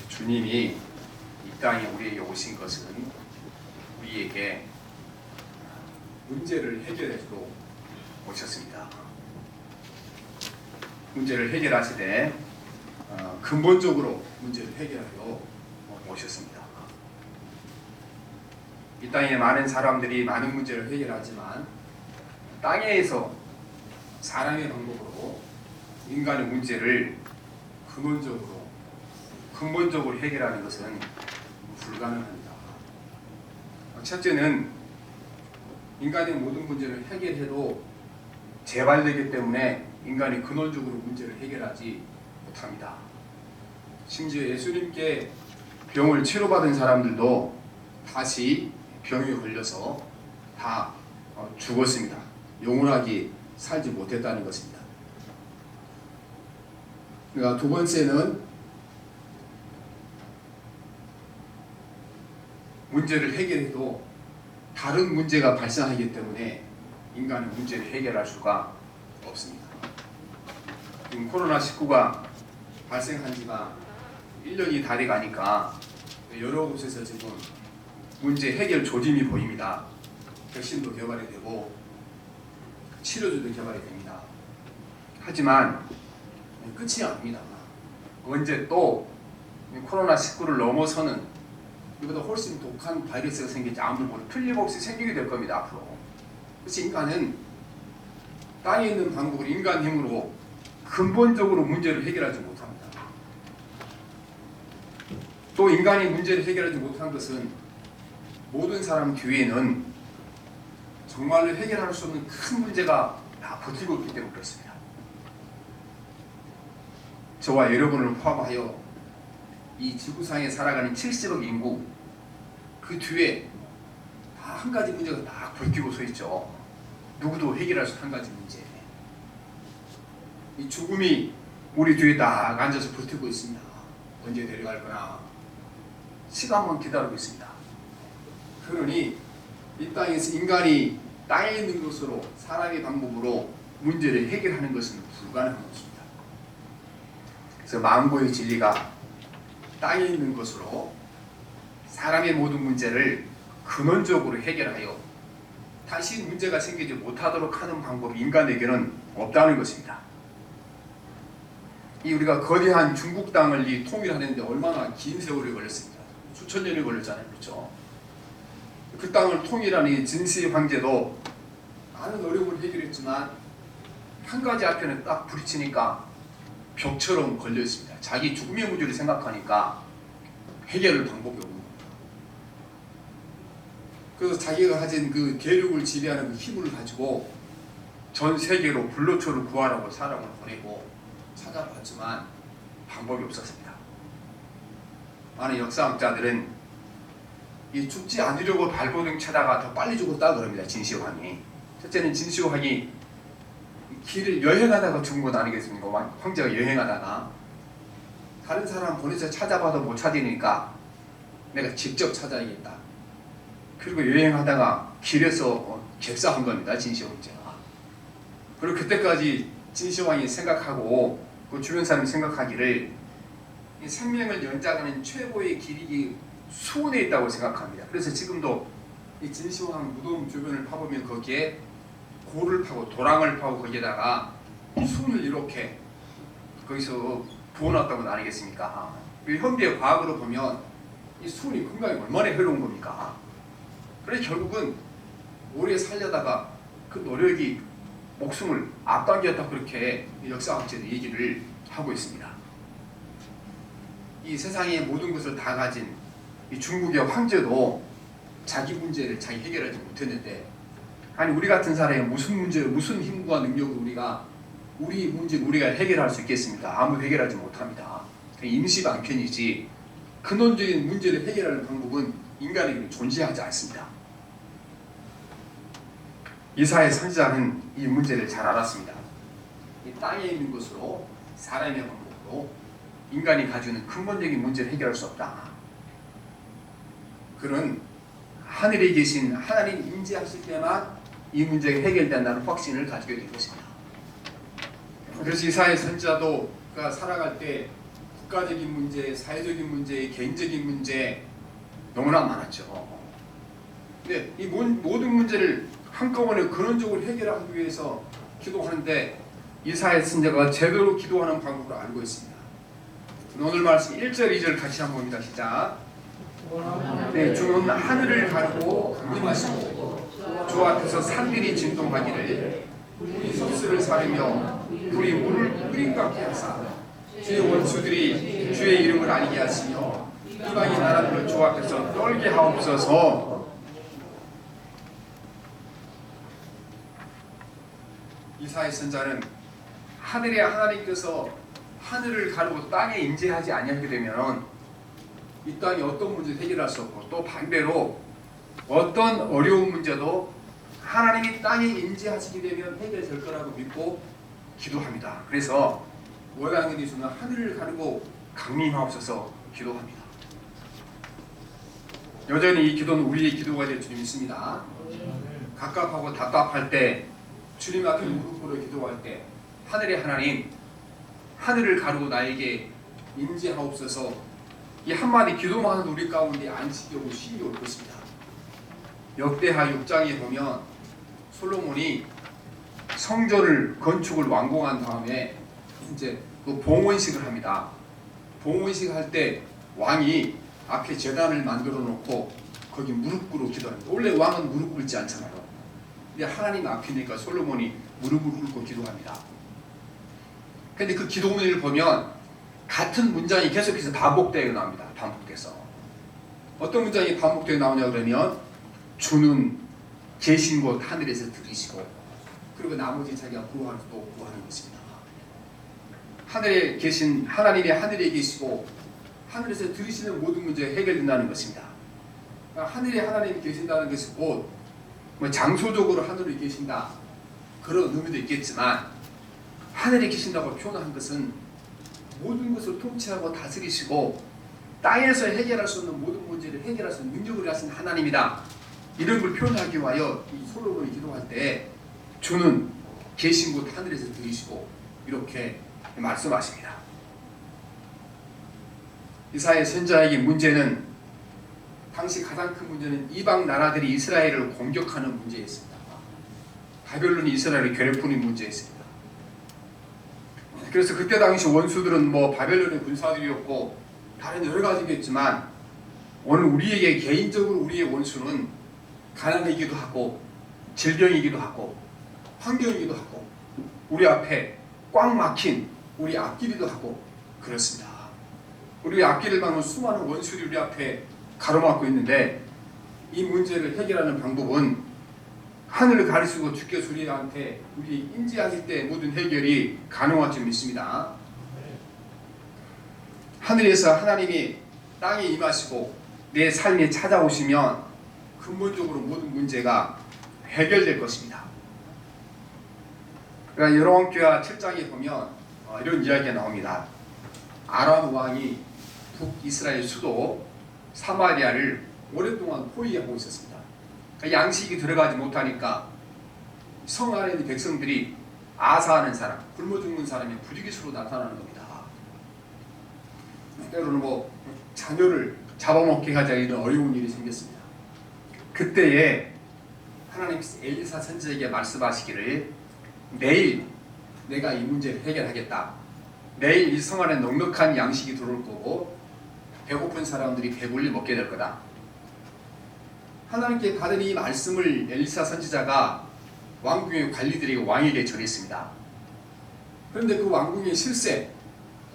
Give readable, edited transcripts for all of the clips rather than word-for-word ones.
주님이 이 땅에 우리에게 오신 것은 우리에게 문제를 해결해주러 오셨습니다. 문제를 해결하시되 근본적으로 문제를 해결하러 오셨습니다. 이 땅에 많은 사람들이 많은 문제를 해결하지만 땅에서 사람의 방법으로 인간의 문제를 근본적으로 해결하는 것은 불가능합니다. 첫째는 인간의 모든 문제를 해결해도 재발되기 때문에 인간이 근원적으로 문제를 해결하지 못합니다. 심지어 예수님께 병을 치료받은 사람들도 다시 병에 걸려서 다 죽었습니다. 영원하게 살지 못했다는 것입니다. 그러니까 두 번째는 문제를 해결해도 다른 문제가 발생하기 때문에 인간은 문제를 해결할 수가 없습니다. 지금 코로나19가 발생한 지가 1년이 다 돼가니까 여러 곳에서 지금 문제 해결 조짐이 보입니다. 백신도 개발이 되고 치료제도 개발이 됩니다. 하지만 끝이 아닙니다. 언제 또 코로나19를 넘어서는 이보다 훨씬 독한 바이러스가 생길지 아무도 모르고 틀림없이 생기게 될 겁니다. 앞으로. 그래서 인간은 땅에 있는 방법으로 인간 힘으로 근본적으로 문제를 해결하지 못합니다. 또 인간이 문제를 해결하지 못한 것은 모든 사람 뒤에는 정말로 해결할 수 없는 큰 문제가 다 버티고 있기 때문에 그렇습니다. 저와 여러분을 포함하여 이 지구상에 살아가는 70억 인구 그 뒤에 다 한 가지 문제가 딱 버티고 서 있죠. 누구도 해결할 수 없는 한 가지 문제. 이 죽음이 우리 뒤에 딱 앉아서 버티고 있습니다. 언제 데려갈 거나 시간만 기다리고 있습니다. 그러니 이 땅에서 인간이 땅에 있는 것으로 사람의 방법으로 문제를 해결하는 것은 불가능한 것입니다. 그래서 만고의 진리가 땅에 있는 것으로 사람의 모든 문제를 근원적으로 해결하여 다시 문제가 생기지 못하도록 하는 방법이 인간에게는 없다는 것입니다. 이 우리가 거대한 중국 땅을 통일하는데 얼마나 긴 세월이 걸렸습니다. 수천 년이 걸렸잖아요. 그렇죠? 그 땅을 통일한 이 진시 황제도 많은 어려움을 해결했지만 한 가지 앞에는 딱 부딪히니까 벽처럼 걸려 있습니다. 자기 죽음의 문제를 생각하니까 해결할 방법이 없는 겁니다. 그래서 자기가 가진 그 대륙을 지배하는 그 힘을 가지고 전 세계로 불로초를 구하라고 사람을 보내고 찾아봤지만 방법이 없었습니다. 많은 역사학자들은 이 죽지 않으려고 발버둥 차다가 더 빨리 죽었다 그럽니다. 진시황이. 첫째는 진시황이 길을 여행하다가 죽은 건 아니겠습니까? 황제가 여행하다가 다른 사람 보내서 찾아봐도 못 찾으니까 내가 직접 찾아야겠다. 그리고 여행하다가 길에서 객사한 겁니다. 진시황제가. 그리고 그때까지 진시황이 생각하고 그 주변 사람이 생각하기를 이 생명을 연장하는 최고의 길이 수온에 있다고 생각합니다. 그래서 지금도 이 진시황 무덤 주변을 파보면 거기에 골을 파고 도랑을 파고 거기에다가 수온을 이렇게 거기서 부어놨다고 아니겠습니까? 현대 과학으로 보면 이 수온이 건강에 얼마나 해로운 겁니까? 그래서 결국은 오래 살려다가 그 노력이 목숨을 앞당겼다 그렇게 역사학자들이 얘기를 하고 있습니다. 이 세상의 모든 것을 다 가진 이 중국의 황제도 자기 문제를 자기 해결하지 못했는데 아니 우리 같은 사람이 무슨 문제를 무슨 힘과 능력으로 우리 문제를 우리가 해결할 수 있겠습니까? 아무 해결하지 못합니다. 임시방편이지 근원적인 문제를 해결하는 방법은 인간에게 존재하지 않습니다. 이사야 선지자는 이 문제를 잘 알았습니다. 이 땅에 있는 것으로 사람의 방법으로 인간이 가지고 있는 근본적인 문제를 해결할 수 없다. 그는 하늘에 계신 하나님 임재하실 때만 이 문제가 해결된다는 확신을 가지게 된 것입니다. 그래서 이사야 선지자도가 살아갈 때 국가적인 문제, 사회적인 문제, 개인적인 문제 너무나 많았죠. 근데 이 모든 문제를 한꺼번에 근원적으로 해결하기 위해서 기도하는데 이사야 선지자가 제대로 기도하는 방법을 알고 있습니다. 오늘 말씀 1절, 2절 같이 한번 봅니다. 시작. 네, 주는 하늘을 가르고 강림하시고 주 앞에서 산들이 진동하기를 우리 섭수를 사르며 우리 물을 끓인 같게 하사 주의 원수들이 주의 이름을 알게 하시며 이방인 나라들을 주 앞에서 떨게 하옵소서. 이사야 선지자는 하늘의 하나님께서 하늘을 가르고 땅에 임재하지 아니하게 되면 이 땅이 어떤 문제도 해결할 수 없고, 또 반대로 어떤 어려운 문제도 하나님이 땅에 임재하시게 되면 해결될 거라고 믿고 기도합니다. 그래서 원하는 주는 하늘을 가르고 강림하옵소서 기도합니다. 여전히 이 기도는 우리의 기도가 될 줄 믿습니다. 갑갑하고 답답할 때, 주님 앞에 무릎 꿇어 기도할 때 하늘의 하나님, 하늘을 가르고 나에게 임재하옵소서, 이 한마디 기도만 하는 우리 가운데 안식이 오고 쉼이 올 것입니다. 역대하 6장에 보면 솔로몬이 성전을 건축을 완공한 다음에 이제 그 봉헌식을 합니다. 봉헌식 할 때 왕이 앞에 제단을 만들어 놓고 거기 무릎 꿇고 기도합니다. 원래 왕은 무릎 꿇지 않잖아요. 근데 하나님 앞이니까 솔로몬이 무릎을 꿇고 기도합니다. 근데 그 기도문을 보면 같은 문장이 계속해서 반복되어 나옵니다. 반복돼서 어떤 문장이 반복되어 나오냐 그러면 주는 계신 곳 하늘에서 들으시고, 그리고 나머지 자기가 구하는 또 구하는 것입니다. 하늘에 계신 하나님이 하늘에 계시고 하늘에서 들으시는 모든 문제가 해결된다는 것입니다. 하늘에 하나님이 계신다는 것이 곧 장소적으로 하늘에 계신다 그런 의미도 있겠지만, 하늘에 계신다고 표현한 것은 모든 것을 통치하고 다스리시고 땅에서 해결할 수 없는 모든 문제를 해결할 수 있는 능력을 가진 하나님이다, 이런 걸 표현하기 위하여 이 솔로몬이 기도할 때 주는 계신 곳 하늘에서 들으시고 이렇게 말씀하십니다. 이사야 선지자에게 문제는, 당시 가장 큰 문제는 이방 나라들이 이스라엘을 공격하는 문제였습니다. 바벨론이 이스라엘을 괴롭히는 문제였습니다. 그래서 그때 당시 원수들은 바벨론의 군사들이었고 다른 여러 가지겠지만, 오늘 우리에게 개인적으로 우리의 원수는 가난이기도 하고 질병이기도 하고 환경이기도 하고 우리 앞에 꽉 막힌 우리 앞길이기도 하고 그렇습니다. 우리 앞길을 막는 수많은 원수들이 우리 앞에 가로막고 있는데, 이 문제를 해결하는 방법은 하늘을 가리시고 주께서 우리한테 우리 임재하실 때 모든 해결이 가능할 줄 믿습니다. 하늘에서 하나님이 땅에 임하시고 내 삶에 찾아오시면 근본적으로 모든 문제가 해결될 것입니다. 그러니까 열왕기하 7장에 보면 이런 이야기가 나옵니다. 아람 왕이 북이스라엘 수도 사마리아를 오랫동안 포위하고 있었습니다. 양식이 들어가지 못하니까 성 안에 있는 백성들이 아사하는 사람, 굶어 죽는 사람이 부지기수로 나타나는 겁니다. 때로는 자녀를 잡아먹게 하자 이런 어려운 일이 생겼습니다. 그때에 하나님께서 엘리사 선지자에게 말씀하시기를, 내일 내가 이 문제를 해결하겠다. 내일 이 성 안에 넉넉한 양식이 들어올 거고 배고픈 사람들이 배불리 먹게 될 거다. 하나님께 받은 이 말씀을 엘리사 선지자가 왕궁의 관리들에게 왕에게 전했습니다. 그런데 그 왕궁의 실세,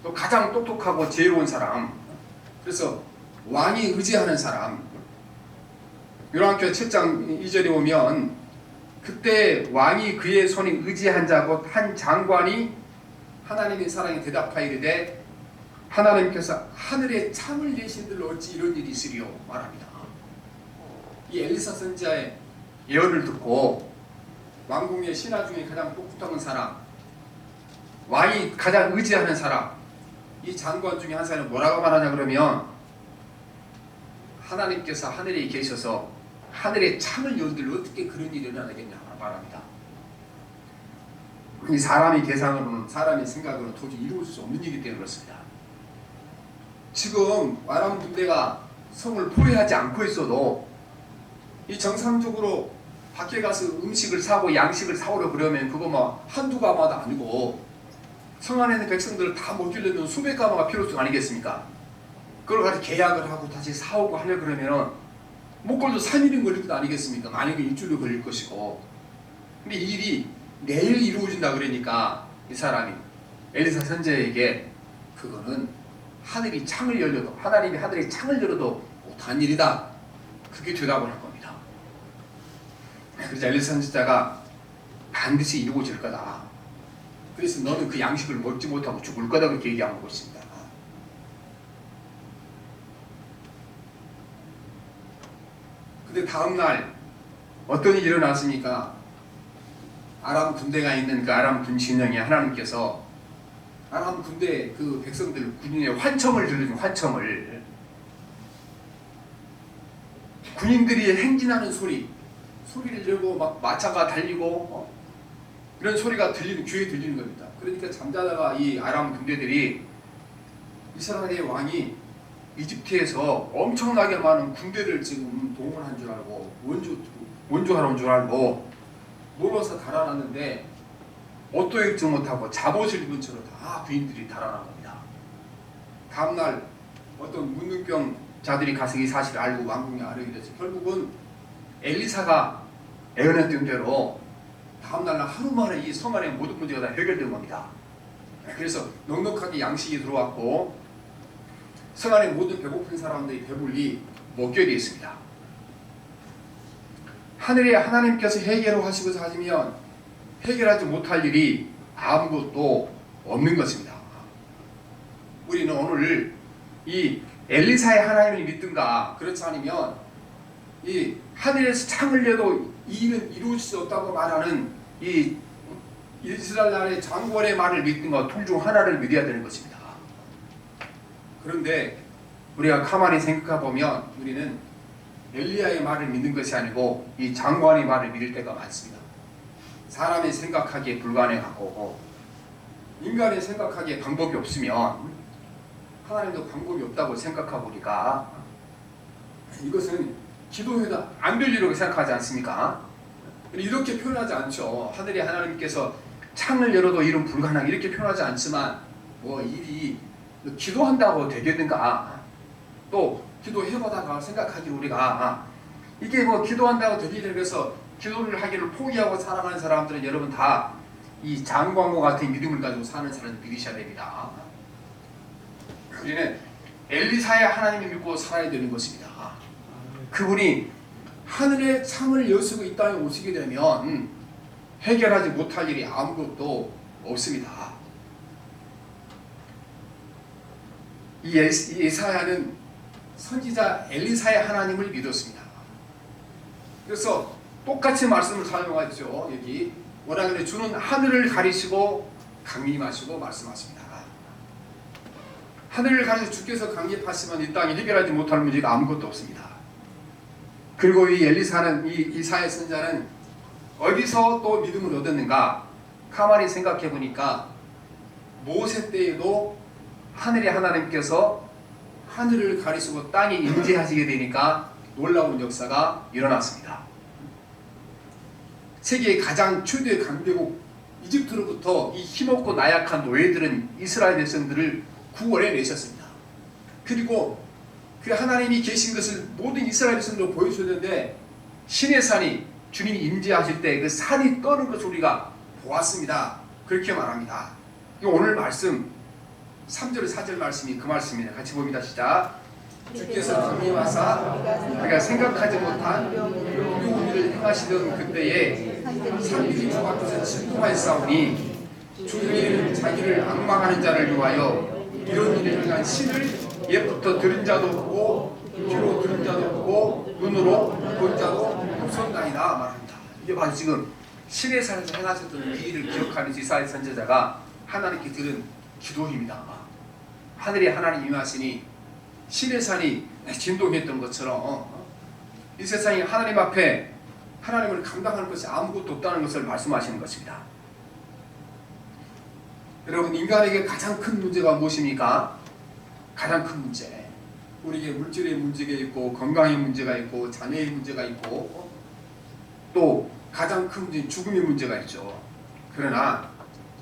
또 가장 똑똑하고 지혜로운 사람, 그래서 왕이 의지하는 사람, 열왕기하 7장 2절에 보면 그때 왕이 그의 손에 의지한 자 곧 한 장관이 하나님의 사랑에 대답하이르되 하나님께서 하늘에 참을 예신들 어찌 이런 일이 있으리요 말합니다. 이 엘리사 선지자의 예언을 듣고 왕궁의 신하 중에 가장 똑똑한 사람, 왕이 가장 의지하는 사람, 이 장관 중에 한 사람이 뭐라고 말하냐 그러면, 하나님께서 하늘에 계셔서 하늘의 창을 열들 어떻게 그런 일이 일어나겠냐 말합니다. 이 사람의 계산으로는, 사람의 생각으로는 도저히 이루어질 수 없는 일이기 때문에 그렇습니다. 지금 아람 군대가 성을 포위하지 않고 있어도 이 정상적으로 밖에 가서 음식을 사고 양식을 사오려 그러면 그거 뭐 한두 가마도 아니고 성 안에 있는 백성들을 다 먹이려면 수백 가마가 필요성 아니겠습니까? 그걸 가지고 계약을 하고 다시 사오고 하려 그러면은 못 걸도 3일은 걸릴 것 아니겠습니까? 만약에 일주일도 걸릴 것이고. 근데 이 일이 내일 이루어진다 그러니까 이 사람이 엘리사 선지자에게 그거는 하늘이 창을 열려도, 하나님이 하늘의 창을 열어도 못한 일이다. 그게 대답을 한 겁니다. 그래서 엘리사 선지자가 반드시 이루어질 거다. 그래서 너는 그 양식을 먹지 못하고 죽을 거다 그렇게 얘기하고 있습니다. 근데 다음날 어떤 일이 일어났습니까? 아람 군대가 있는 그 아람 군 진영에 하나님께서 아람 군대 그 백성들 군인의 환청을 들려준 환청을, 군인들이 행진하는 소리를 들고 막 마차가 달리고 이런 소리가 들리는, 귀에 들리는 겁니다. 그러니까 잠자다가 이 아람 군대들이 이스라엘의 왕이 이집트에서 엄청나게 많은 군대를 지금 동원한 줄 알고 원조하러 온 줄 알고 몰아서 달아났는데 옷도 입지 못하고 잡옷을 입은 채로 다 부인들이 달아난 겁니다. 다음날 어떤 문둥병자들이 가서 이 사실을 알고 왕궁에 아뢰게 돼서 결국은 엘리사가 예언했던 대로 다음날 하루 만에 이 성 안의 모든 문제가 다 해결된 겁니다. 그래서 넉넉하게 양식이 들어왔고 성 안의 모든 배고픈 사람들이 배불리 먹게 되어 있습니다. 하늘에 하나님께서 해결을 하시고자 하시면 해결하지 못할 일이 아무것도 없는 것입니다. 우리는 오늘 이 엘리사의 하나님을 믿든가 그렇지 않으면 이 하늘에서 창을 내도 이 일은 이루어질 수 없다고 말하는 이 이스라엘 나라의 장관의 말을 믿든가 둘 중 하나를 믿어야 되는 것입니다. 그런데 우리가 가만히 생각해 보면 우리는 엘리야의 말을 믿는 것이 아니고 이 장관의 말을 믿을 때가 많습니다. 사람이 생각하기에 불가능하고 인간이 생각하기에 방법이 없으면 하나님도 방법이 없다고 생각하고 우리가 이것은 기도해도 안 될 일이라고 생각하지 않습니까? 이렇게 표현하지 않죠. 하늘의 하나님께서 창을 열어도 일은 불가능 이렇게 표현하지 않지만 뭐 일이 기도한다고 되겠는가, 또 기도해보다가 생각하기 우리가 이게 뭐 기도한다고 되기를 위해서 기도를 하기를 포기하고 살아가는 사람들은 여러분 다 이 장광과 같은 믿음을 가지고 사는 사람을 믿으셔야 됩니다. 우리는 엘리사의 하나님을 믿고 살아야 되는 것입니다. 그분이 하늘의 창을 여시고 이 땅에 오시게 되면 해결하지 못할 일이 아무것도 없습니다. 이 예사야는 선지자 엘리사의 하나님을 믿었습니다. 그래서 똑같이 말씀을 사용하죠. 여기 뭐라그래, 주는 하늘을 가리시고 강림하시고 말씀하십니다. 하늘을 가리시 주께서 강림하시면 이 땅에 해결하지 못할 문제가 아무것도 없습니다. 그리고 이 엘리사는, 이 이사야 선지자는 어디서 또 믿음을 얻었는가? 가만히 생각해 보니까 모세 때에도 하늘의 하나님께서 하늘을 가리시고 땅에 임재하시게 되니까 놀라운 역사가 일어났습니다. 세계의 가장 최대 강대국 이집트로부터 이 힘없고 나약한 노예들은 이스라엘 백성들을 구원해 내셨습니다. 그리고 그 하나님이 계신 것을 모든 이스라엘 백성들로 보여주셨는데 신의 산이 주님이 임재하실 때 그 산이 떠는 것을 우리가 보았습니다. 그렇게 말합니다. 오늘 말씀 3절 4절 말씀이 그 말씀입니다. 같이 봅니다. 시작. 주께서 강림하사 우리가 생각하지 못한 묘한 일을 행하시던 그때에 산들이 주 앞에서 침통하였사오니 주님은 자기를 앙망하는 자를 위하여 이런 일을 행한 신을 옛부터 들은 자도 없고 귀로 들은 자도 없고 눈으로 본 자도 없었나이다 말합니다. 이게 바로 지금 신의 산에서 행하셨던 이 일을 기억하는 이사야 선지자가 하나님께 들은 기도입니다. 하늘에 하나님 임하시니 신의 산이 진동했던 것처럼 이 세상이 하나님 앞에 하나님을 감당하는 것이 아무것도 없다는 것을 말씀하시는 것입니다. 여러분, 인간에게 가장 큰 문제가 무엇입니까? 가장 큰 문제. 우리에게 물질의 문제가 있고, 건강의 문제가 있고, 자녀의 문제가 있고, 또 가장 큰 문제는 죽음의 문제가 있죠. 그러나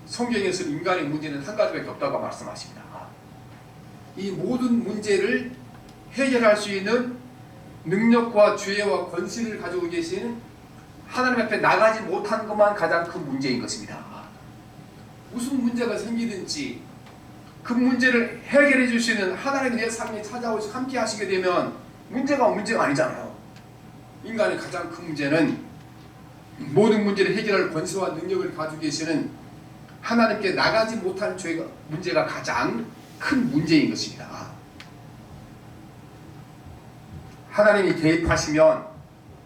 성경에서 인간의 문제는 한 가지밖에 없다고 말씀하십니다. 이 모든 문제를 해결할 수 있는 능력과 지혜와 권세를 가지고 계신 하나님 앞에 나가지 못한 것만 가장 큰 문제인 것입니다. 무슨 문제가 생기든지 그 문제를 해결해 주시는 하나님이 내 삶에 찾아오셔서 함께 하시게 되면 문제가 아니잖아요. 인간의 가장 큰 문제는 모든 문제를 해결할 권세와 능력을 가지고 계시는 하나님께 나가지 못한 죄가 문제가 가장 큰 문제인 것입니다. 하나님이 개입하시면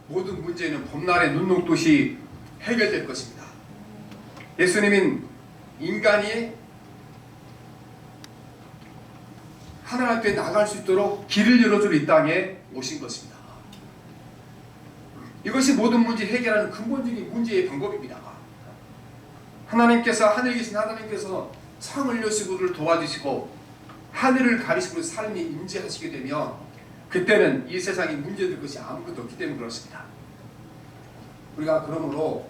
모든 문제는 봄날의 눈 녹듯이 해결될 것입니다. 예수님은 인간이 하나님 앞에 나갈 수 있도록 길을 열어줄 이 땅에 오신 것입니다. 이것이 모든 문제 해결하는 근본적인 문제의 방법입니다. 하나님께서 하늘에 계신 하나님께서 창을 여시고 우리를 도와주시고 하늘을 가리시고 삶이 임재하시게 되면 그때는 이 세상에 문제될 것이 아무것도 없기 때문에 그렇습니다. 우리가 그러므로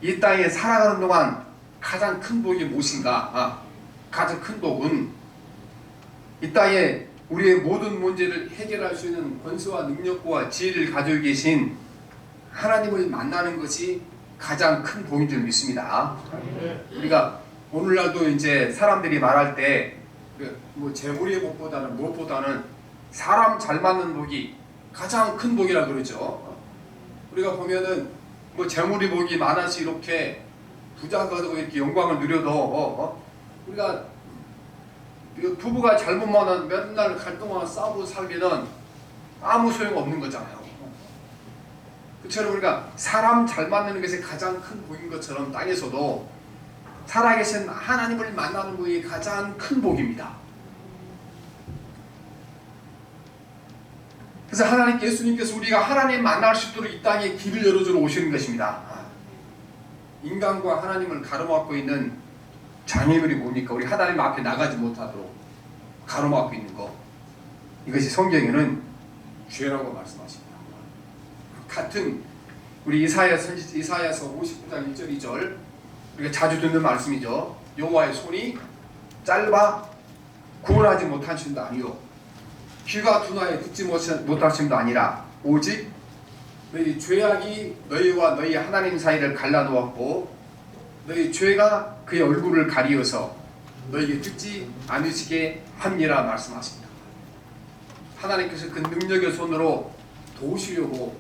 이 땅에 살아가는 동안 가장 큰 복이 무엇인가? 가장 큰 복은 이 땅에 우리의 모든 문제를 해결할 수 있는 권세와 능력과 지혜를 가지고 계신 하나님을 만나는 것이 가장 큰 복인 줄 믿습니다. 우리가 오늘날도 이제 사람들이 말할 때 뭐 재물의 복보다는 무엇보다는 사람 잘 맞는 복이 가장 큰 복이라 그러죠. 우리가 보면은 뭐 재물의 복이 많아서 이렇게 부자가 되고 이렇게 영광을 누려도 우리가 부부가 잘못 만나면 맨날 갈등하고 싸우고 살면은 아무 소용 없는 거잖아요. 그처럼 우리가 사람 잘 만나는 것이 가장 큰 복인 것처럼 땅에서도 살아계신 하나님을 만나는 것이 가장 큰 복입니다. 그래서 예수님께서 우리가 하나님 만날 수 있도록 이 땅에 길을 열어주러 오시는 것입니다. 인간과 하나님을 가로막고 있는 장애물이 뭡니까? 우리 하나님 앞에 나가지 못하도록 가로막고 있는 것. 이것이 성경에는 죄라고 말씀하십니다. 같은 우리 이사야서 59장 1절 2절 우리가 자주 듣는 말씀이죠. 여호와의 손이 짧아 구원하지 못하심도 아니요 귀가 둔하여 듣지 못하심도 아니라 오직 너희 죄악이 너희와 너희 하나님 사이를 갈라놓았고 너희 죄가 그의 얼굴을 가리어서 너희에게 듣지 않으시게 합니라 말씀하십니다. 하나님께서 그 능력의 손으로 도우시려고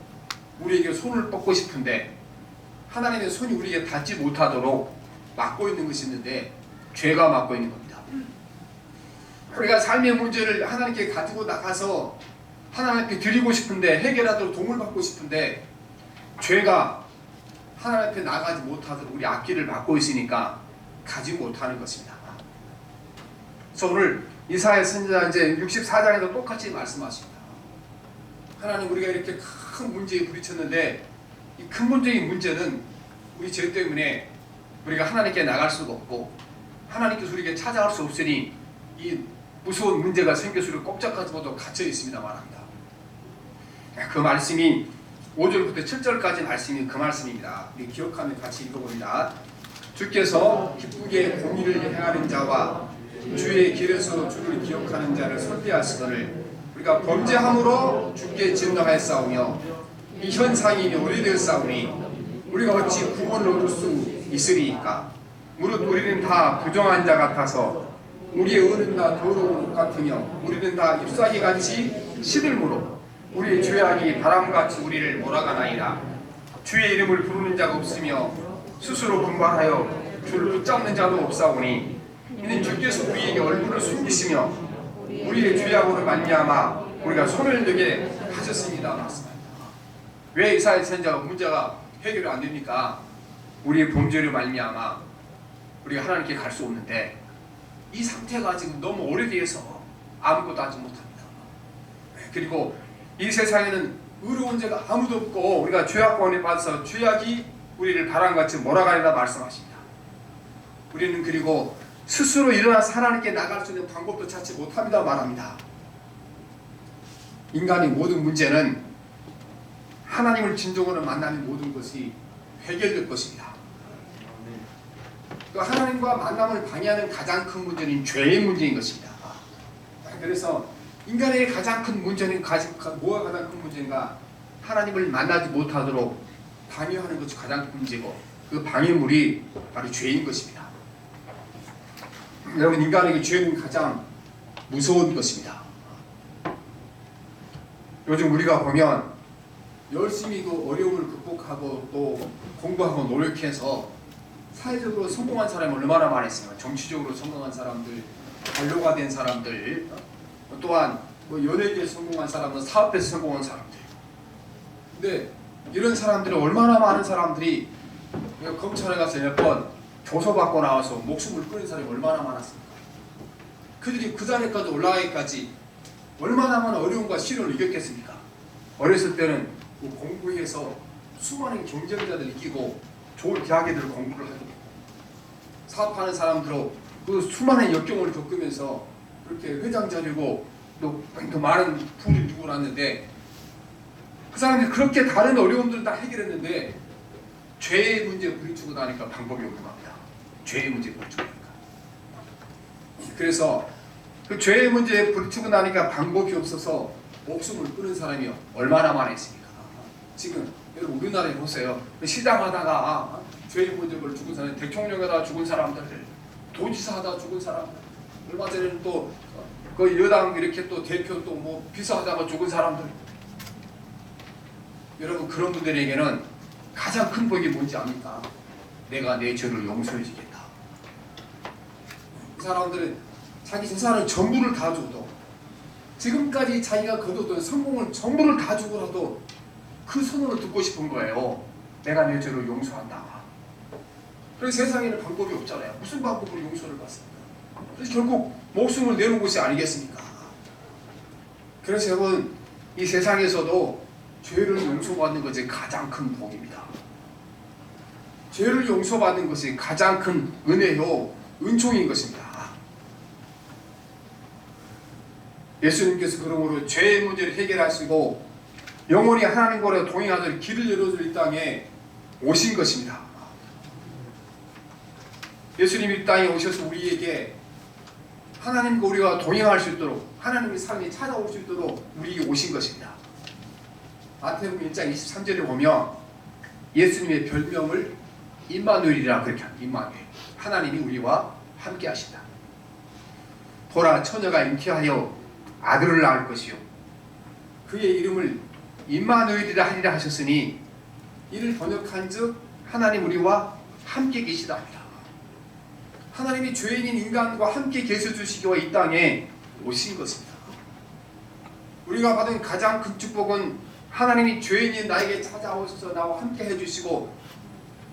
우리에게 손을 뻗고 싶은데 하나님의 손이 우리에게 닿지 못하도록 막고 있는 것이 있는데 죄가 막고 있는 겁니다. 우리가 삶의 문제를 하나님께 가지고 나가서 하나님께 드리고 싶은데 해결하도록 도움을 받고 싶은데 죄가 하나님 앞에 나가지 못하도록 우리 앞길을 막고 있으니까 가지 못하는 것입니다. 그래서 오늘 이사야 선지자 이제 64장에도 똑같이 말씀하십니다. 하나님 우리가 이렇게 큰 문제에 부딪혔는데 이 근본적인 문제는 우리 죄 때문에 우리가 하나님께 나갈 수가 없고 하나님께서 우리에게 찾아갈 수 없으니 이 무서운 문제가 생겨서 우리 꼼짝하지도 갇혀 있습니다 말합니다. 그 말씀이 5절부터 7절까지 말씀이 그 말씀입니다. 우리 기억하면 같이 읽어봅니다. 주께서 기쁘게 공의를 행하는 자와 주의 길에서 주를 기억하는 자를 선대하시거늘 우리가 범죄함으로 주께 진노하였사오며 이 현상이 오래되었사오니 우리가 어찌 구원을 얻을 수 있으리이까. 무릇 우리는 다 부정한 자 같아서 우리의 의는 다 더러운 옷 같으며 우리는 다 잎사귀 같이 시들므로 우리의 죄악이 바람같이 우리를 몰아가나이다. 주의 이름을 부르는 자가 없으며 스스로 분발하여 주를 붙잡는 자도 없사오니 이는 주께서 우리에게 얼굴을 숨기시며 우리의 죄악으로 말미암아 우리가 손을 들게 하셨습니다. 맞습니다. 왜 이사야 선지자가 문제가 해결이 안 됩니까? 우리의 범죄로 말미암아 우리가 하나님께 갈 수 없는데 이 상태가 지금 너무 오래돼서 아무것도 하지 못합니다. 그리고 이 세상에는 의로운 자가 아무도 없고 우리가 죄악 가운데 빠져서 죄악이 우리를 바람같이 몰아가리라 말씀하십니다. 우리는 그리고 스스로 일어나서 하나님께 나갈 수 있는 방법도 찾지 못합니다 말합니다. 인간의 모든 문제는 하나님을 진정으로 만나는 모든 것이 해결될 것입니다. 그 하나님과 만남을 방해하는 가장 큰 문제는 죄의 문제인 것입니다. 그래서 인간의 가장 큰 문제는 뭐가 가장 큰 문제인가? 하나님을 만나지 못하도록 방해하는 것이 가장 큰 문제고 그 방해물이 바로 죄인 것입니다. 여러분, 인간에게 죄는 가장 무서운 것입니다. 요즘 우리가 보면 열심히 그 어려움을 극복하고 또 공부하고 노력해서 사회적으로 성공한 사람이 얼마나 많았습니까? 정치적으로 성공한 사람들, 관료가 된 사람들, 또한 뭐 연예계에 성공한 사람들, 사업에서 성공한 사람들. 근데 이런 사람들이 얼마나 많은 사람들이 검찰에 가서 몇 번 조서받고 나와서 목숨을 끊은 사람이 얼마나 많았습니까? 그들이 그 자리까지 올라가기까지 얼마나 많은 어려움과 시련을 이겼겠습니까? 어렸을 때는 공부해서 수많은 경쟁자들 이기고 좋은 대학에들 공부를 하고 사업하는 사람들로 그 수많은 역경을 겪으면서 그렇게 회장 자리고 또 많은 부를 누고 났는데 그 사람들이 그렇게 다른 어려움들은 다 해결했는데 죄의 문제에 부딪히고 나니까 방법이 없는 겁니다. 죄의 문제에 부딪히고 나니까. 그래서 그 죄의 문제에 부딪히고 나니까 방법이 없어서 목숨을 끊은 사람이 얼마나 많았습니까? 지금 여러분 우리나라에 보세요. 시장하다가 죄의 문제를 죽은 사람, 대통령하다가 죽은 사람들, 도지사 하다가 죽은 사람들, 얼마 전에는 또 그 여당 이렇게 또 대표 또 뭐 비서하다가 죽은 사람들. 여러분 그런 분들에게는 가장 큰 복이 뭔지 압니까? 내가 내 죄를 용서해 주겠다. 이 사람들은 자기 재산을 전부를 다 줘도 지금까지 자기가 거뒀던 성공을 전부를 다 주고라도 그 소문을 듣고 싶은 거예요. 내가 내 죄를 용서한다. 그래서 세상에는 방법이 없잖아요. 무슨 방법으로 용서를 받습니까? 그래서 결국 목숨을 내는 것이 아니겠습니까? 그래서 여러분 이 세상에서도 죄를 용서받는 것이 가장 큰 복입니다. 죄를 용서받는 것이 가장 큰 은혜요 은총인 것입니다. 예수님께서 그러므로 죄의 문제를 해결하시고 영원히 하나님과 동행하도록 길을 열어줄 이 땅에 오신 것입니다. 예수님이 이 땅에 오셔서 우리에게 하나님과 우리와 동행할 수 있도록 하나님의 삶이 찾아올 수 있도록 우리에게 오신 것입니다. 마태복음 1장 23절에 보면 예수님의 별명을 임마누엘이라 그렇게 합니다. 임마누엘. 하나님이 우리와 함께 하신다. 보라 처녀가 잉태하여 아들을 낳을 것이요 그의 이름을 임마누엘이라 하리라 하셨으니 이를 번역한즉 하나님 우리와 함께 계시다 합니다. 하나님이 죄인인 인간과 함께 계셔 주시기 위해 이 땅에 오신 것입니다. 우리가 받은 가장 큰 축복은 하나님이 죄인인 나에게 찾아오셔서 나와 함께 해주시고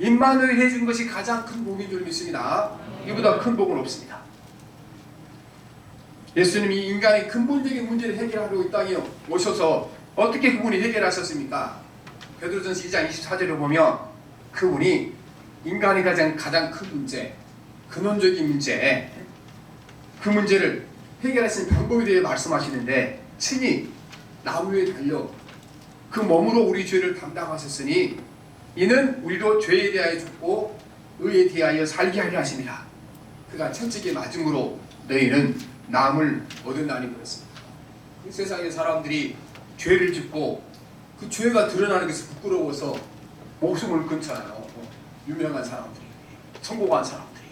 임마누엘 해준 것이 가장 큰 복인 줄 믿습니다. 이보다 큰 복은 없습니다. 예수님이 인간의 근본적인 문제를 해결하려고 이 땅에 오셔서 어떻게 그분이 해결하셨습니까? 베드로전서 2장 24절에 보면 그분이 인간이 가장 큰 문제, 근원적인 문제, 그 문제를 해결하시는 방법에 대해 말씀하시는데 친히 나무에 달려 그 몸으로 우리 죄를 담당하셨으니 이는 우리도 죄에 대하여 죽고 의에 대하여 살게 하려 하심이라. 그가 천직에 맞음으로 너희는 남을 얻었나니 그랬습니다. 이 세상의 사람들이 죄를 짓고 그 죄가 드러나는 것이 부끄러워서 목숨을 끊잖아요. 유명한 사람들이, 성공한 사람들이.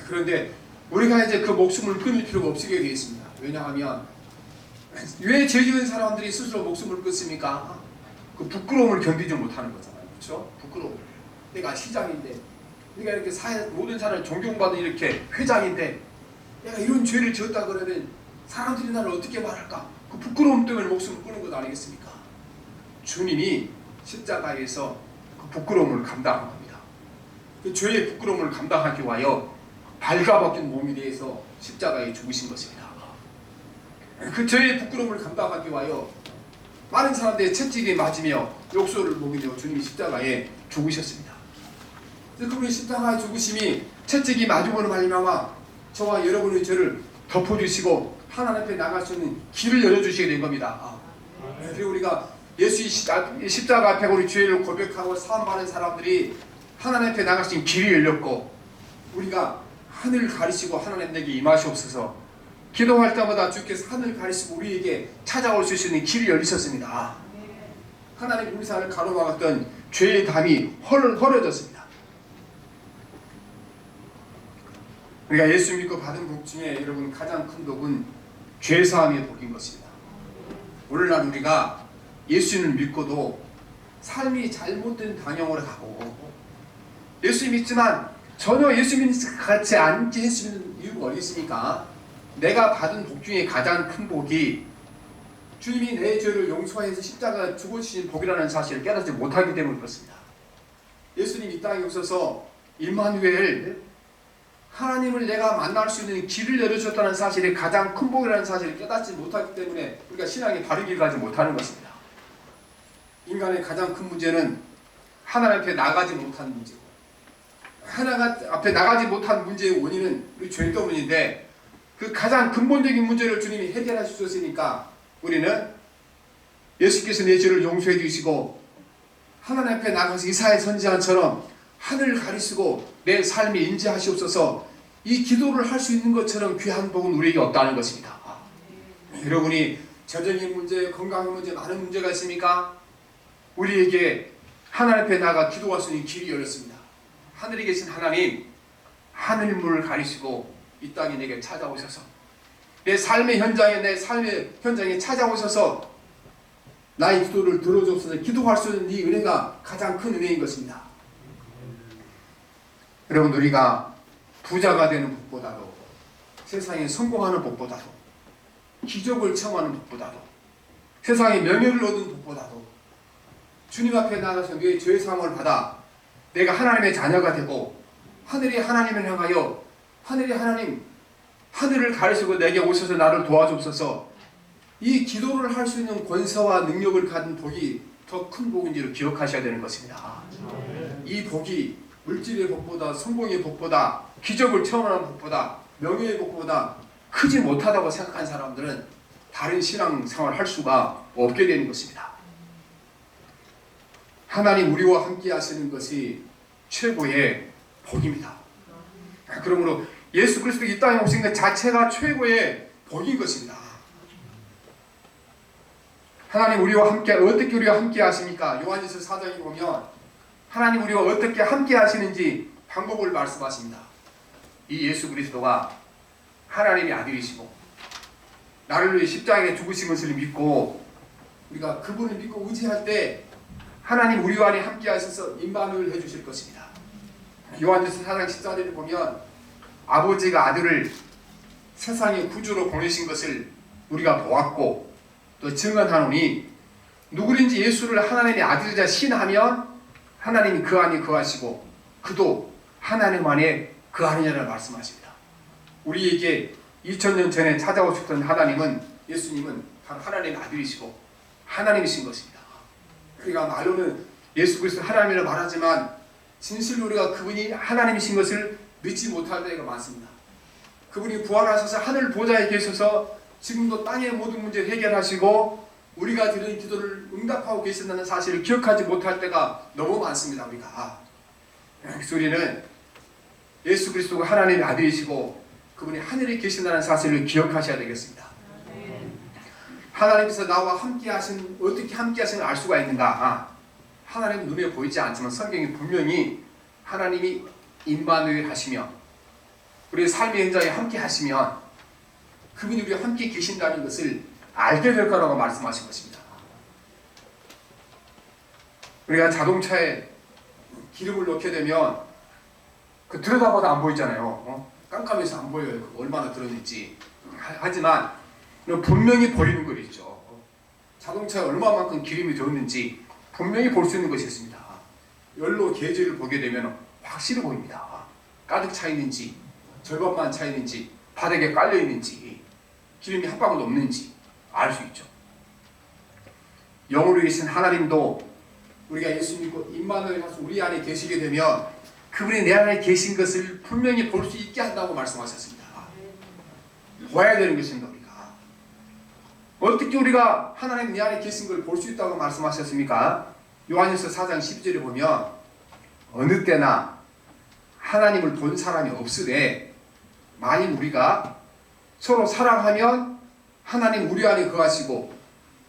그런데 우리가 이제 그 목숨을 끊을 필요가 없게 되어 있습니다. 왜냐하면 왜 죄 지은 사람들이 스스로 목숨을 끊습니까? 그 부끄러움을 견디지 못하는 거잖아요. 그렇죠? 부끄러움. 내가 시장인데, 내가 이렇게 모든 사람을 존경받은 이렇게 회장인데, 내가 이런 죄를 지었다 그러면 사람들이 나를 어떻게 말할까? 그 부끄러움 때문에 목숨을 끊는 것 아니겠습니까? 주님이 십자가에서 그 부끄러움을 감당한 겁니다. 그 죄의 부끄러움을 감당하기 위하여 발가벗긴 몸에 대해서 십자가에 죽으신 것입니다. 그 죄의 부끄러움을 감당하기 위하여 많은 사람들의 채찍에 맞으며 욕설을 먹이며 주님이 십자가에 죽으셨습니다. 그분의 십자가의 죽으심이 채찍이 맞음으로 말미암아 저와 여러분의 죄를 덮어주시고 하나님 앞에 나갈 수 있는 길을 열어주시게 된 겁니다. 그리고 우리가 예수의 십자가 앞에 우리 죄를 고백하고 사함받는 사람들이 하나님 앞에 나갈 수 있는 길이 열렸고, 우리가 하늘을 가리시고 하나님 내게 임하시옵소서 기도할 때마다 주께서 하늘을 가리시고 우리에게 찾아올 수 있는 길이 열리셨습니다. 하나님 우리 삶을 가로막았던 죄의 담이 헐어졌습니다. 우리가 예수 믿고 받은 복 중에 여러분 가장 큰 복은 죄사함의 복인 것입니다. 오늘날 우리가 예수님을 믿고도 삶이 잘못된 방향으로 가고, 예수 믿지만 전혀 예수 믿는 것 같지 않게 예수 믿는 이유가 어디 있습니까? 내가 받은 복 중에 가장 큰 복이 주님이 내 죄를 용서해서 십자가에 죽으신 복이라는 사실을 깨닫지 못하기 때문에 그렇습니다. 예수님 이 땅에 오셔서 임마누엘, 하나님을 내가 만날 수 있는 길을 열어주셨다는 사실이 가장 큰 복이라는 사실을 깨닫지 못하기 때문에 우리가 신앙에 바른 길 가지 못하는 것입니다. 인간의 가장 큰 문제는 하나님 앞에 나가지 못한 문제고, 하나님 앞에 나가지 못한 문제의 원인은 우리 죄 때문인데, 그 가장 근본적인 문제를 주님이 해결해 주셨으니까 우리는 예수께서 내 죄를 용서해 주시고 하나님 앞에 나가서 이사야 선지자처럼 하늘을 가리시고 내 삶에 인지하시옵소서, 이 기도를 할 수 있는 것처럼 귀한 복은 우리에게 없다는 것입니다. 여러분이 재정의 문제, 건강의 문제, 많은 문제가 있습니까? 우리에게 하나님 앞에 나가 기도할 수 있는 길이 열렸습니다. 하늘에 계신 하나님, 하늘문을 가리시고 이 땅에 내게 찾아오셔서 내 삶의 현장에 찾아오셔서 나의 기도를 들어주옵소서 기도할 수 있는 이 은혜가 가장 큰 은혜인 것입니다. 여러분, 우리가 부자가 되는 복보다도, 세상에 성공하는 복보다도, 기적을 체험하는 복보다도, 세상에 명예를 얻은 복보다도 주님 앞에 나가서 내 죄 사함을 받아 내가 하나님의 자녀가 되고 하늘의 하나님을 향하여 하늘의 하나님, 하늘을 가리시고 내게 오셔서 나를 도와주옵소서, 이 기도를 할 수 있는 권세와 능력을 가진 복이 더 큰 복인지를 기억하셔야 되는 것입니다. 이 복이 물질의 복보다, 성공의 복보다, 기적을 체험하는 복보다, 명예의 복보다 크지 못하다고 생각한 사람들은 다른 신앙생활을 할 수가 없게 되는 것입니다. 하나님 우리와 함께 하시는 것이 최고의 복입니다. 그러므로 예수 그리스도 이 땅에 오신 것 자체가 최고의 복인 것입니다. 하나님 우리와 함께, 어떻게 우리와 함께 하십니까? 요한일서 4장에 보면 하나님 우리와 어떻게 함께 하시는지 방법을 말씀하십니다. 이 예수 그리스도가 하나님의 아들이시고 나를 위해 십자가에 죽으신 것을 믿고 우리가 그분을 믿고 의지할 때 하나님 우리와 함께 하셔서 임마누엘 해주실 것입니다. 요한일서 4장 14절에 보면 아버지가 아들을 세상의 구주로 보내신 것을 우리가 보았고 또 증언하노니, 누구든지 예수를 하나님의 아들이자 신하면 하나님이 그 안에 거하시고 그도 하나님 안에 거하느냐를 말씀하십니다. 우리에게 2000년 전에 찾아오셨던 하나님은, 예수님은 바로 하나님의 아들이시고 하나님이신 것입니다. 우리가 말로는 예수 그리스도 하나님이라고 말하지만 진실로 우리가 그분이 하나님이신 것을 믿지 못할 때가 많습니다. 그분이 부활하셔서 하늘 보좌에 계셔서 지금도 땅의 모든 문제를 해결하시고 우리가 드리는 기도를 응답하고 계신다는 사실을 기억하지 못할 때가 너무 많습니다. 그래서 우리는 예수 그리스도가 하나님의 아들이시고 그분이 하늘에 계신다는 사실을 기억하셔야 되겠습니다. 하나님께서 나와 함께 하신, 어떻게 함께 하시는 알 수가 있는가? 하나님 눈에 보이지 않지만 성경이 분명히 하나님이 임마누엘 하시며 우리의 삶의 현장에 함께 하시면 그분이 우리와 함께 계신다는 것을 알게 될 거라고 말씀하신 것입니다. 우리가 자동차에 기름을 넣게 되면 그 들여다봐도 안 보이잖아요. 깜깜해서 안 보여요. 얼마나 들었는지. 하지만 분명히 보이는 거 있죠. 자동차에 얼마만큼 기름이 들었는지 분명히 볼 수 있는 것이 있습니다. 열로 게이지를 보게 되면 확실히 보입니다. 가득 차 있는지, 절반만 차 있는지, 바닥에 깔려 있는지, 기름이 한 방울도 없는지 알 수 있죠. 영으로 계신 하나님도 우리가 예수 믿고 임마누엘 하셔서 우리 안에 계시게 되면 그분이 내 안에 계신 것을 분명히 볼 수 있게 한다고 말씀하셨습니다. 봐야 되는 것입니다. 우리가 어떻게 우리가 하나님 내 안에 계신 걸 볼 수 있다고 말씀하셨습니까? 요한일서 4장 12절에 보면 어느 때나 하나님을 본 사람이 없으되 만일 우리가 서로 사랑하면 하나님 우리 안에 거하시고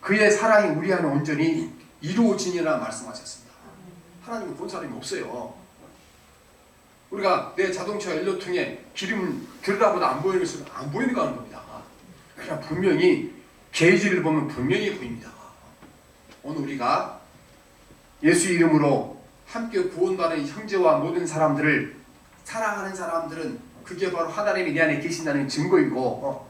그의 사랑이 우리 안에 온전히 이루어지니라 말씀하셨습니다. 하나님을 본 사람이 없어요. 우리가 내 자동차 연료통에 기름 들여다보다 안 보이는 것은 안 보이는 하는 겁니다. 그냥 분명히 게이지를 보면 분명히 보입니다. 오늘 우리가 예수 이름으로 함께 구원받은 형제와 모든 사람들을 사랑하는 사람들은 그게 바로 하나님이 내 안에 계신다는 증거이고,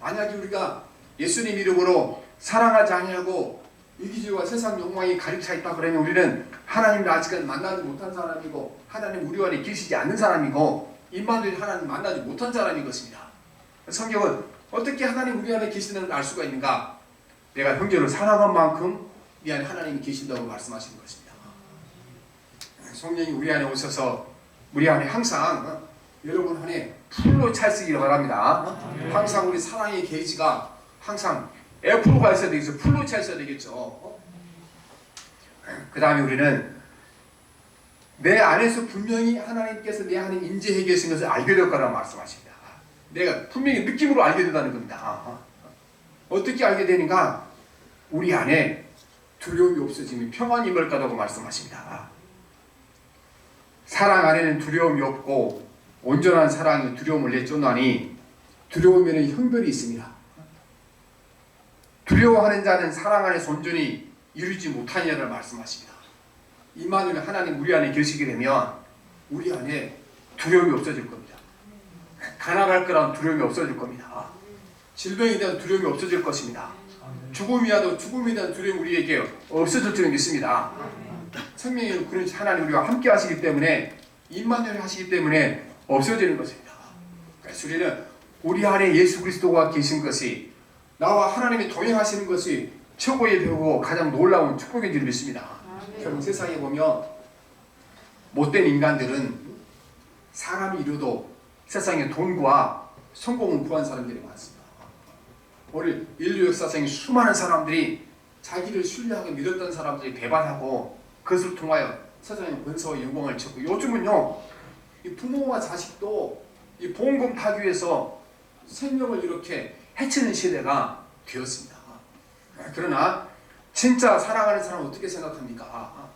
만약에 우리가 예수님 이름으로 사랑하지 아니하고 이기주의와 세상 욕망이 가득 차 있다 그러면 우리는 하나님을 아직은 만나지 못한 사람이고 하나님 우리 안에 계시지 않는 사람이고 임마누엘 하나님 만나지 못한 사람인 것입니다. 성경은 어떻게 하나님 우리 안에 계시는 걸 알 수가 있는가? 내가 형제를 사랑한 만큼 네 안에 하나님이 계신다고 말씀하시는 것입니다. 성령이 우리 안에 오셔서 우리 안에 항상 여러분 안에 풀로 찰수기를 바랍니다. 항상 우리 사랑의 게이지가 항상 F로가 있어야 되겠죠. 풀로 차 있어야 되겠죠. 그 다음에 우리는 내 안에서 분명히 하나님께서 내 안에 임재해 계신 것을 알게 될 거라고 말씀하십니다. 내가 분명히 느낌으로 알게 된다는 겁니다. 어떻게 알게 되는가? 우리 안에 두려움이 없어지면 평안이 임할 거라고 말씀하십니다. 사랑 안에는 두려움이 없고 온전한 사랑이 두려움을 내쫓나니 두려움에는 형벌이 있습니다. 두려워하는 자는 사랑 안에서 온전히 이루지 못하느냐를 말씀하십니다. 임마누엘 하나님 우리 안에 계시게 되면 우리 안에 두려움이 없어질 겁니다. 가난할 거라는 두려움이 없어질 겁니다. 질병에 대한 두려움이 없어질 것입니다. 죽음에 대한 두려움이 우리에게 없어질 줄 믿습니다. 생명의 그런 하나님 우리와 함께 하시기 때문에 임마누엘 하시기 때문에 없어지는 것입니다. 그래서 우리는 우리 안에 예수 그리스도가 계신 것이 나와 하나님이 동행하시는 것이 최고의 배우고 가장 놀라운 축복인 줄 믿습니다. 결국 세상에 보면 못된 인간들은 사람이 이루어도 세상에 돈과 성공을 구한 사람들이 많습니다. 우리 인류 역사상에 수많은 사람들이 자기를 신뢰하고 믿었던 사람들이 배반하고 그것을 통하여 세상의 권세와 영광을 찾고, 요즘은요 이 부모와 자식도 이 보험금 타기 위해서 생명을 이렇게 해치는 시대가 되었습니다. 그러나 진짜 사랑하는 사람은 어떻게 생각합니까?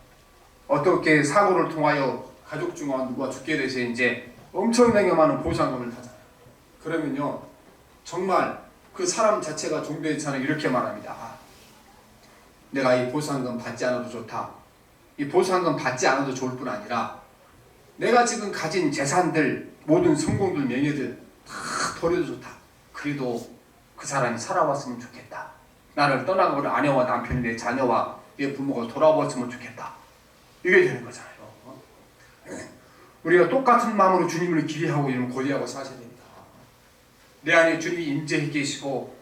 어떻게 사고를 통하여 가족 중 누가 죽게 돼서 이제 엄청나게 많은 보상금을 하잖아요. 그러면요 정말 그 사람 자체가 종교의 사람이 이렇게 말합니다. 내가 이 보상금 받지 않아도 좋다. 이 보상금 받지 않아도 좋을 뿐 아니라 내가 지금 가진 재산들, 모든 성공들, 명예들 다 버려도 좋다. 그래도 그 사람이 살아왔으면 좋겠다. 나를 떠나고 아내와 남편이 내 자녀와 내 부모가 돌아왔으면 좋겠다. 이게 되는 거잖아요. 우리가 똑같은 마음으로 주님을 기대하고 이런 고대하고 사셔야 됩니다. 내 안에 주님이 임재해 계시고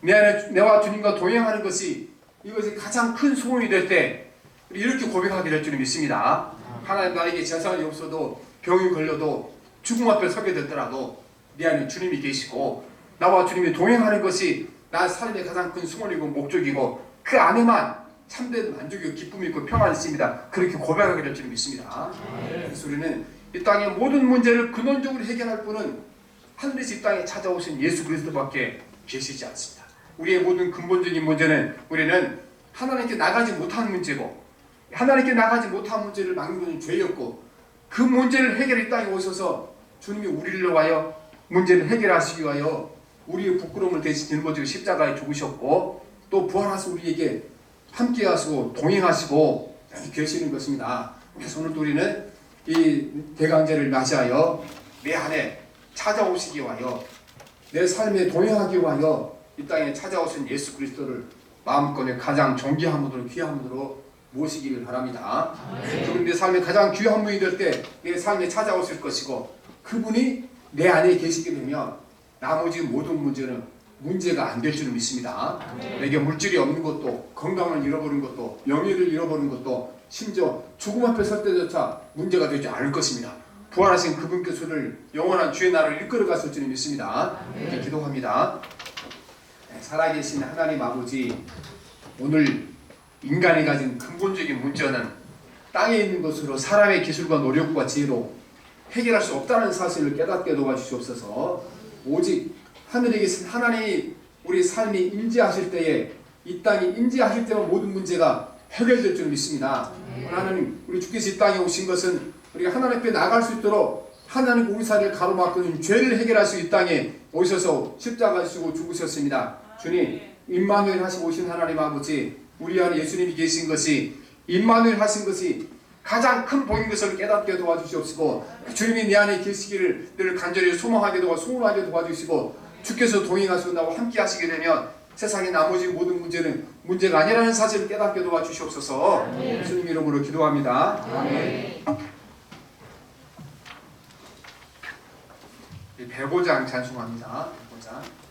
내 안에 내와 주님과 동행하는 것이 이것이 가장 큰 소원이 될 때 이렇게 고백하게 될 줄 믿습니다. 하나님 나에게 재산이 없어도 병이 걸려도 죽음 앞에 서게 되더라도 내 안에 주님이 계시고 나와 주님이 동행하는 것이 나 삶의 가장 큰 소원이고 목적이고 그 안에만 참된 만족이고 기쁨이 있고 평안이 있습니다. 그렇게 고백하게 될 줄 믿습니다. 그래서 우리는 이 땅의 모든 문제를 근원적으로 해결할 분은 하늘에서 이 땅에 찾아오신 예수 그리스도밖에 계시지 않습니다. 우리의 모든 근본적인 문제는 우리는 하나님께 나가지 못한 문제고, 하나님께 나가지 못한 문제를 막는 것은 죄였고, 그 문제를 해결해 이 땅에 오셔서 주님이 우리를 위하여 문제를 해결하시기 위하여 우리의 부끄러움을 대신 짊어지고 십자가에 죽으셨고 또 부활하셔서 우리에게 함께 하시고 동행하시고 계시는 것입니다. 그래서 오늘도 우리는 이 대강제를 맞이하여 내 안에 찾아오시기 위하여 내 삶에 동행하기 위하여 이 땅에 찾아오신 예수 그리스도를 마음껏 가장 존귀함으로 귀함으로 모시기를 바랍니다. 그분이 내 삶에 가장 귀한 분이 될 때 내 삶에 찾아오실 것이고 그분이 내 안에 계시게 되면 나머지 모든 문제는 문제가 안 될 줄 믿습니다. 내게 물질이 없는 것도, 건강을 잃어버린 것도, 명예를 잃어버린 것도, 심지어 죽음 앞에 설 때조차 문제가 되지 않을 것입니다. 부활하신 그분께서를 영원한 주의 나라를 이끌어 갔을 줄 믿습니다. 이렇게 기도합니다. 살아계신 하나님 아버지, 오늘 인간이 가진 근본적인 문제는 땅에 있는 것으로 사람의 기술과 노력과 지혜로 해결할 수 없다는 사실을 깨닫게 도와주시옵소서. 오직 하늘에 계신 하나님이 우리 삶이 임재하실 때에, 이 땅이 임재하실 때만 모든 문제가 해결될 줄 믿습니다. 하나님, 우리 주께서 이 땅에 오신 것은 우리가 하나님 앞에 나갈 수 있도록 하나님 공사를 가로막고는 죄를 해결할 수 이 땅에 오셔서 십자가 지시고 죽으셨습니다. 주님, 임마누엘 하시고 오신 하나님 아버지, 우리 안에 예수님이 계신 것이, 임마누엘 하신 것이 가장 큰 복인 것을 깨닫게 도와주시옵시고, 주님이 내 안에 계시기를 늘 간절히 소망하게 도와 소원하게 도와주시고, 주께서 동행하시고 나와 함께 하시게 되면 세상의 나머지 모든 문제는 문제가 아니라는 사실을 깨닫게 도와주시옵소서. 예수님 이름으로 기도합니다. 아멘. 105장 찬송합니다. 105장.